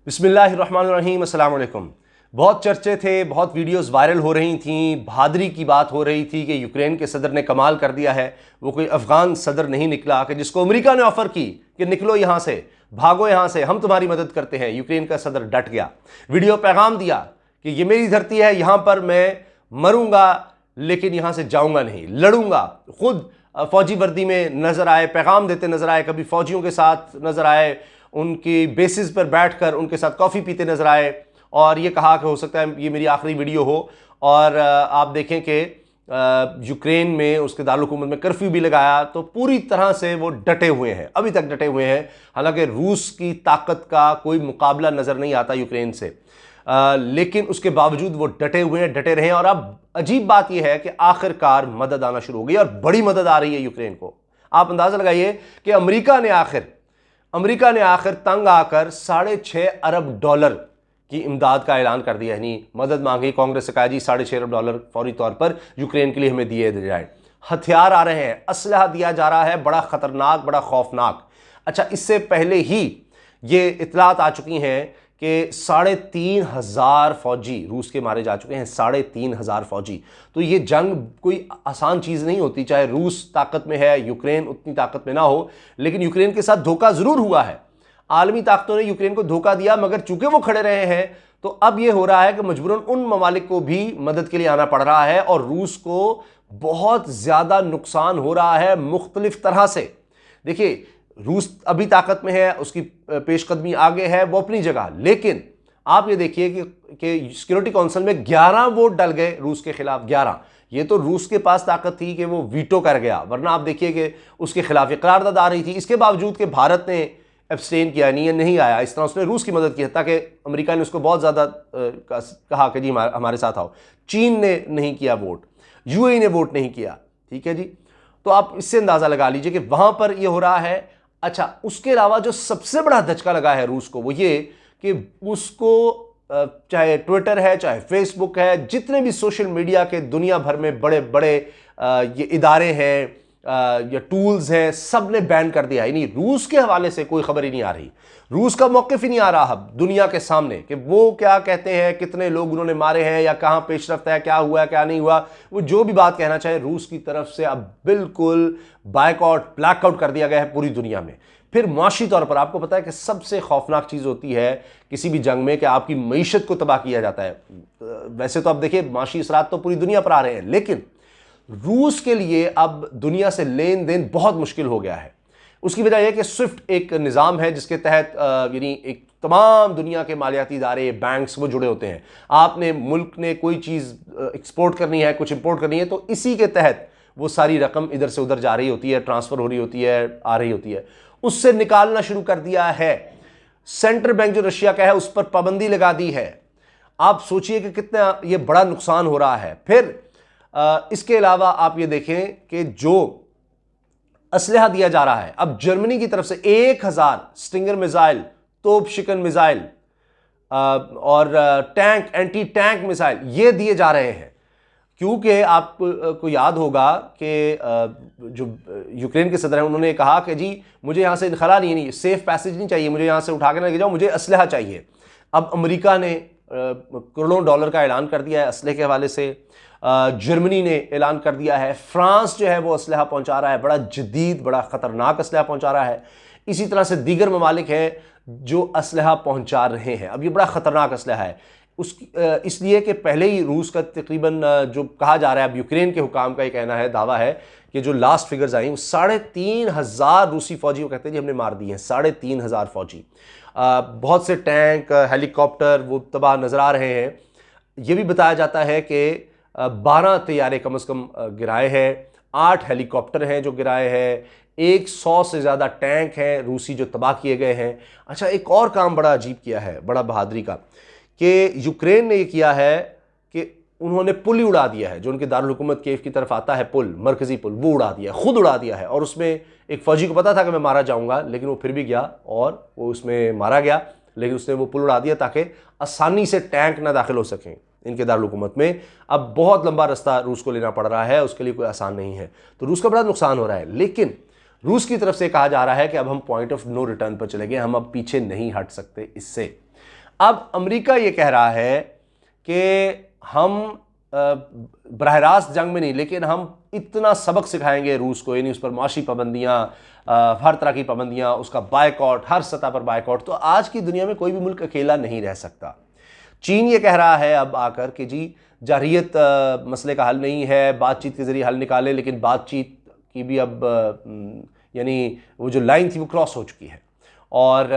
बिस्मिल्लाहिर्रहमानिर्रहीम, अस्सलाम वालेकुम। बहुत चर्चे थे, बहुत वीडियोस वायरल हो रही थी, बहादुरी की बात हो रही थी कि यूक्रेन के सदर ने कमाल कर दिया है। वो कोई अफगान सदर नहीं निकला कि जिसको अमेरिका ने ऑफर की कि निकलो यहां से, भागो यहां से, हम तुम्हारी मदद करते हैं। यूक्रेन का सदर डट गया, वीडियो पैगाम दिया कि ये मेरी धरती है, यहां पर मैं मरूंगा लेकिन यहां से जाऊंगा नहीं, लड़ूंगा। खुद फौजी वर्दी में नजर आए, पैगाम देते नजर आए, कभी फौजियों के साथ नजर आए, उनकी बेसिस पर बैठकर उनके साथ कॉफ़ी पीते नजर आए और ये कहा कि हो सकता है ये मेरी आखिरी वीडियो हो। और आप देखें कि यूक्रेन में उसके दारुल-हुकूमत में कर्फ्यू भी लगाया, तो पूरी तरह से वो डटे हुए हैं, अभी तक डटे हुए हैं। हालांकि रूस की ताकत का कोई मुकाबला नज़र नहीं आता यूक्रेन से, लेकिन उसके बावजूद वो डटे हुए हैं, डटे रहे। और अब अजीब बात यह है कि आखिरकार मदद आना शुरू हो गई और बड़ी मदद आ रही है यूक्रेन को। आप अंदाजा लगाइए कि अमेरिका ने आखिर तंग आकर $6.5 अरब की इमदाद का ऐलान कर दिया। यानी मदद मांगी, कांग्रेस से कहा जी $6.5 अरब फौरी तौर पर यूक्रेन के लिए हमें दिए जाए। हथियार आ रहे हैं, असलहा दिया जा रहा है, बड़ा खतरनाक, बड़ा खौफनाक। अच्छा, इससे पहले ही ये इतलात आ चुकी हैं कि 3,500 फौजी रूस के मारे जा चुके हैं, 3,500 फौजी। तो ये जंग कोई आसान चीज़ नहीं होती, चाहे रूस ताकत में है, यूक्रेन उतनी ताकत में ना हो, लेकिन यूक्रेन के साथ धोखा ज़रूर हुआ है। आलमी ताकतों ने यूक्रेन को धोखा दिया, मगर चूंकि वो खड़े रहे हैं तो अब ये हो रहा है कि मजबूरन उन ममालिक को भी मदद के लिए आना पड़ रहा है और रूस को बहुत ज़्यादा नुकसान हो रहा है मुख्तलिफ तरह से। देखिए, रूस अभी ताकत में है, उसकी पेशकदमी आगे है, वो अपनी जगह, लेकिन आप ये देखिए कि सिक्योरिटी काउंसिल में 11 वोट डल गए रूस के खिलाफ, 11। ये तो रूस के पास ताकत थी कि वो वीटो कर गया, वरना आप देखिए कि उसके खिलाफ ये करारदाद आ रही थी। इसके बावजूद कि भारत ने एब्सटेन किया, नहीं आया, इस तरह उसने रूस की मदद की, ताकि अमेरिका ने उसको बहुत ज़्यादा कहा कि जी हमारे साथ आओ। चीन ने नहीं किया वोट, यूएई ने वोट नहीं किया, ठीक है जी। तो आप इससे अंदाज़ा लगा लीजिए कि वहाँ पर ये हो रहा है। अच्छा, उसके अलावा जो सबसे बड़ा धचका लगा है रूस को, वो ये कि उसको चाहे ट्विटर है, चाहे फेसबुक है, जितने भी सोशल मीडिया के दुनिया भर में बड़े बड़े ये इदारे हैं या टूल्स हैं, सब ने बैन कर दिया। यानी रूस के हवाले से कोई खबर ही नहीं आ रही, रूस का मौक़िफ़ ही नहीं आ रहा अब दुनिया के सामने कि वो क्या कहते हैं, कितने लोग उन्होंने मारे हैं या कहाँ पेशरफ्त है, क्या हुआ क्या नहीं हुआ। वो जो भी बात कहना चाहे, रूस की तरफ से अब बिल्कुल बायकॉट, ब्लैकआउट कर दिया गया है पूरी दुनिया में। फिर मुआशी तौर पर आपको पता है कि सबसे खौफनाक चीज़ होती है किसी भी जंग में कि आपकी मईशत को तबाह किया जाता है। वैसे तो अब देखिए माशी असरात तो पूरी दुनिया पर आ रहे हैं, लेकिन रूस के लिए अब दुनिया से लेन देन बहुत मुश्किल हो गया है। उसकी वजह यह कि स्विफ्ट एक निज़ाम है जिसके तहत यानी एक तमाम दुनिया के मालियाती इदारे, बैंक्स वो जुड़े होते हैं। आपने मुल्क ने कोई चीज़ एक्सपोर्ट करनी है, कुछ इंपोर्ट करनी है, तो इसी के तहत वो सारी रकम इधर से उधर जा रही होती है, ट्रांसफ़र हो रही होती है, आ रही होती है। उससे निकालना शुरू कर दिया है। सेंट्रल बैंक जो रशिया का है उस पर पाबंदी लगा दी है। आप सोचिए कि कितना ये बड़ा नुकसान हो रहा है। फिर इसके अलावा आप ये देखें कि जो असलहा दिया जा रहा है, अब जर्मनी की तरफ से 1000 स्टिंगर मिसाइल, तोप शिकन मिसाइल और टैंक, एंटी टैंक मिसाइल ये दिए जा रहे हैं। क्योंकि आपको याद होगा कि जो यूक्रेन के सदर हैं उन्होंने कहा कि जी मुझे यहाँ से इनखला नहीं, सेफ पैसेज नहीं चाहिए, मुझे यहाँ से उठा के ना लेके जाओ, मुझे असलहा चाहिए। अब अमेरिका ने करोड़ों डॉलर का ऐलान कर दिया है असलहे के हवाले से। जर्मनी ने ऐलान कर दिया है, फ्रांस जो है वो असलहा पहुँचा रहा है, बड़ा जदीद, बड़ा ख़तरनाक असलहा पहुँचा रहा है। इसी तरह से दीगर ममालिक हैं जो असलहा पहुँचा रहे हैं। अब ये बड़ा ख़तरनाक असलहा है इसलिए कि पहले ही रूस का तकरीबन जो कहा जा रहा है, अब यूक्रेन के हुकाम का ये कहना है, दावा है कि जो लास्ट फिगर्स आई वो 3,500 रूसी फौजी वो कहते हैं जी हमने मार दिए हैं, 3,500 फौजी। बहुत से टैंक, हेलीकॉप्टर वो तबाह नज़र आ रहे हैं। ये भी बताया जाता है कि 12 तैयारे कम से कम गिराए हैं, 8 हेलीकॉप्टर हैं जो गिराए हैं, 100 से ज़्यादा टैंक हैं रूसी जो तबाह किए गए हैं। अच्छा, एक और काम बड़ा अजीब किया है, बड़ा बहादुरी का, कि यूक्रेन ने ये किया है कि उन्होंने पुल ही उड़ा दिया है, जो उनके दारुल हुकूमत कीव की तरफ आता है पुल, मरकज़ी पुल, वो उड़ा दिया है, खुद उड़ा दिया है। और उसमें एक फ़ौजी को पता था कि मैं मारा जाऊंगा, लेकिन वो फिर भी गया और वो उसमें मारा गया, लेकिन उसने वो पुल उड़ा दिया ताकि आसानी से टैंक ना दाखिल हो सकें इनके दारुल हुकूमत में। अब बहुत लंबा रास्ता रूस को लेना पड़ रहा है, उसके लिए कोई आसान नहीं है, तो रूस का बड़ा नुकसान हो रहा है। लेकिन रूस की तरफ से कहा जा रहा है कि अब हम पॉइंट ऑफ नो रिटर्न पर चले गए, हम अब पीछे नहीं हट सकते इससे। अब अमेरिका ये कह रहा है कि हम बरह रास्त जंग में नहीं, लेकिन हम इतना सबक सिखाएंगे रूस को, यानी उस पर माशी पाबंदियाँ, हर तरह की पाबंदियाँ, उसका बायकॉट, हर सतह पर बायकॉट। तो आज की दुनिया में कोई भी मुल्क अकेला नहीं रह सकता। चीन ये कह रहा है अब आकर कि जी जारहियत मसले का हल नहीं है, बातचीत के जरिए हल निकाले, लेकिन बातचीत की भी अब यानी वो जो लाइन थी वो क्रॉस हो चुकी है, और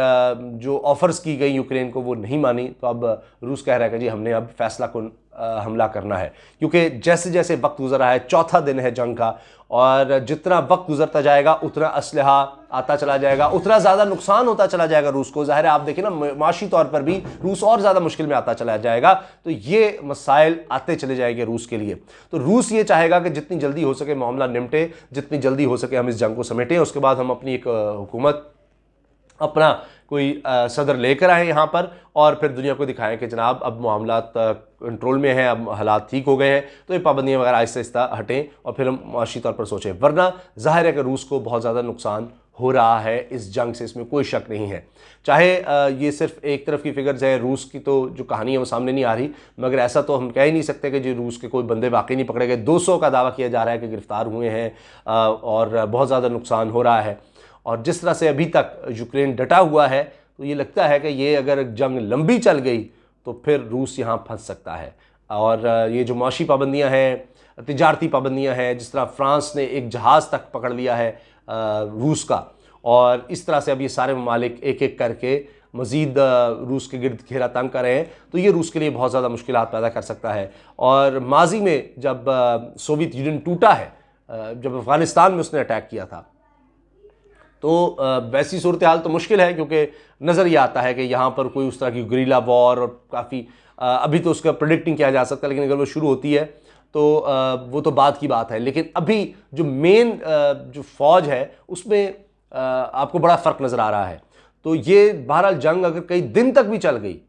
जो ऑफर्स की गई यूक्रेन को वो नहीं मानी। तो अब रूस कह रहा है कि जी हमने अब फैसला कुन हमला करना है, क्योंकि जैसे जैसे वक्त गुजर रहा है, चौथा दिन है जंग का, और जितना वक्त गुजरता जाएगा उतना असलहा आता चला जाएगा, उतना ज़्यादा नुकसान होता चला जाएगा रूस को। ज़ाहिर है आप देखें ना, माशी तौर पर भी रूस और ज़्यादा मुश्किल में आता चला जाएगा। तो ये मसाइल आते चले जाएंगे रूस के लिए। तो रूस ये चाहेगा कि जितनी जल्दी हो सके मामला निपटे, जितनी जल्दी हो सके हम इस जंग को समेटें, उसके बाद हम अपनी एक हुकूमत, अपना कोई सदर लेकर आए यहाँ पर, और फिर दुनिया को दिखाएं कि जनाब अब मामला कंट्रोल में है, अब हालात ठीक हो गए हैं, तो ये पाबंदियाँ वगैरह आहिस्ता आहिस्ता हटें और फिर हम माशी तौर पर सोचें। वरना ज़ाहिर है कि रूस को बहुत ज़्यादा नुकसान हो रहा है इस जंग से, इसमें कोई शक नहीं है। चाहे ये सिर्फ एक तरफ की फिगर्स है, रूस की तो जो कहानी है वो सामने नहीं आ रही, मगर ऐसा तो हम कह ही नहीं सकते कि जो रूस के कोई बंदे वाकई नहीं पकड़े गए। 200 का दावा किया जा रहा है कि गिरफ्तार हुए हैं, और बहुत ज़्यादा नुकसान हो रहा है। और जिस तरह से अभी तक यूक्रेन डटा हुआ है, तो ये लगता है कि ये अगर जंग लंबी चल गई तो फिर रूस यहाँ फंस सकता है। और ये जो माशी पाबंदियाँ हैं, तिजारती पाबंदियाँ हैं, जिस तरह फ्रांस ने एक जहाज़ तक पकड़ लिया है रूस का, और इस तरह से अब ये सारे ममालिक एक एक करके मज़ीद रूस के गिर्द घेरा तंग कर रहे हैं, तो ये रूस के लिए बहुत ज़्यादा मुश्किलात पैदा कर सकता है। और माजी में जब सोवियत यूनियन टूटा है, जब अफ़गानिस्तान में उसने अटैक किया था, तो वैसी सूरत हाल तो मुश्किल है, क्योंकि नज़र ये आता है कि यहाँ पर कोई उस तरह की गुरीला वॉर, और काफ़ी अभी तो उसका प्रेडिक्टिंग किया जा सकता है, लेकिन अगर वो शुरू होती है तो वो तो बाद की बात है। लेकिन अभी जो मेन जो फ़ौज है उसमें आपको बड़ा फ़र्क नज़र आ रहा है। तो ये बहरहाल जंग अगर कई दिन तक भी चल गई,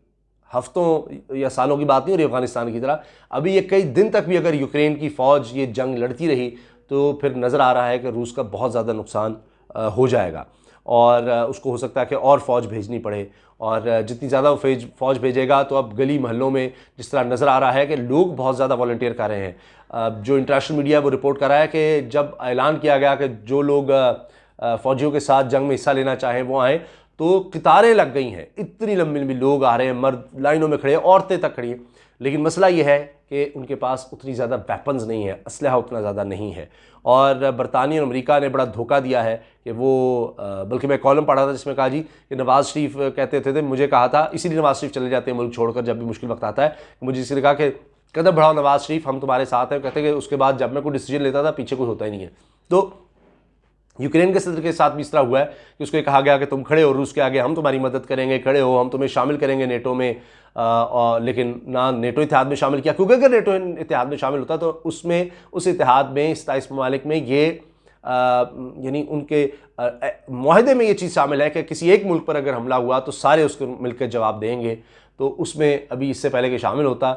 हफ्तों या सालों की बात नहीं हो रही अफ़गानिस्तान की तरह, अभी ये कई दिन तक भी अगर यूक्रेन की फ़ौज ये जंग लड़ती रही, तो फिर नज़र आ रहा है कि रूस का बहुत ज़्यादा नुकसान हो जाएगा, और उसको हो सकता है कि और फ़ौज भेजनी पड़े। और जितनी ज़्यादा वो फ़ौज भेजेगा, तो अब गली मोहल्लों में जिस तरह नज़र आ रहा है कि लोग बहुत ज़्यादा वॉलंटियर कर रहे हैं। जो इंटरनेशनल मीडिया वो रिपोर्ट कर रहा है कि जब ऐलान किया गया कि जो लोग फ़ौजियों के साथ जंग में हिस्सा लेना चाहें वो आएँ, तो कतारें लग गई हैं, इतनी लंबी लंबी लोग आ रहे हैं, मर्द लाइनों में खड़े हैं, औरतें तक खड़ी हैं। लेकिन मसला ये है कि उनके पास उतनी ज़्यादा वेपन्स नहीं है, असलहा उतना ज़्यादा नहीं है। और बरतानिया और अमेरिका ने बड़ा धोखा दिया है कि वो बल्कि मैं कॉलम पढ़ा था जिसमें कहा जी कि नवाज़ शरीफ कहते थे मुझे कहा था, इसीलिए नवाज़ शरीफ चले जाते हैं मुल्क छोड़कर जब भी मुश्किल वक्त आता है, मुझे इसी ने कहा कि कदम बढ़ाओ नवाज़ शरीफ, हम तुम्हारे साथ हैं। कहते कि उसके बाद जब मैं कोई डिसीजन लेता था पीछे कुछ होता ही नहीं है। तो यूक्रेन के सदर के साथ भी इस तरह हुआ है कि उसको कहा गया कि तुम खड़े हो रूस के आगे, हम तुम्हारी मदद करेंगे, खड़े हो, हम तुम्हें शामिल करेंगे नेटो में, लेकिन ना नेटो इतिहाद में शामिल किया, क्योंकि अगर नेटो इतिहाद में शामिल होता तो उसमें उस इतिहाद में 27 ममालिक में ये यानी उनके मुआहदे में ये चीज़ शामिल है कि किसी एक मुल्क पर अगर हमला हुआ तो सारे उसको मिलकर जवाब देंगे। तो उसमें अभी इससे पहले कि शामिल होता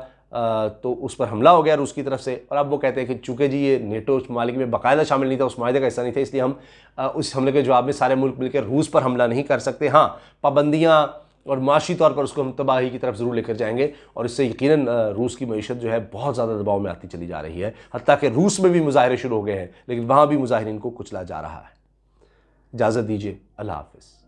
तो उस पर हमला हो गया रूस की तरफ से, और अब वो कहते हैं कि चूँकि जी ये नेटो उस ममालिक में बाकायदा शामिल नहीं था, उस माहदे का हिस्सा नहीं था, इसलिए हम उस हमले के जवाब में सारे मुल्क मिलकर रूस पर हमला नहीं कर सकते। हाँ, पाबंदियाँ और माशी तौर पर उसको हम तबाही की तरफ ज़रूर लेकर जाएंगे, और इससे यकीनन रूस की मईशत जो है बहुत ज़्यादा दबाव में आती चली जा रही है। हत्ता कि रूस में भी मुजाहरे शुरू हो गए हैं, लेकिन वहाँ भी मुजाहिरीन को कुचला जा रहा है। इजाज़त दीजिए, अल्लाह हाफ़िज़।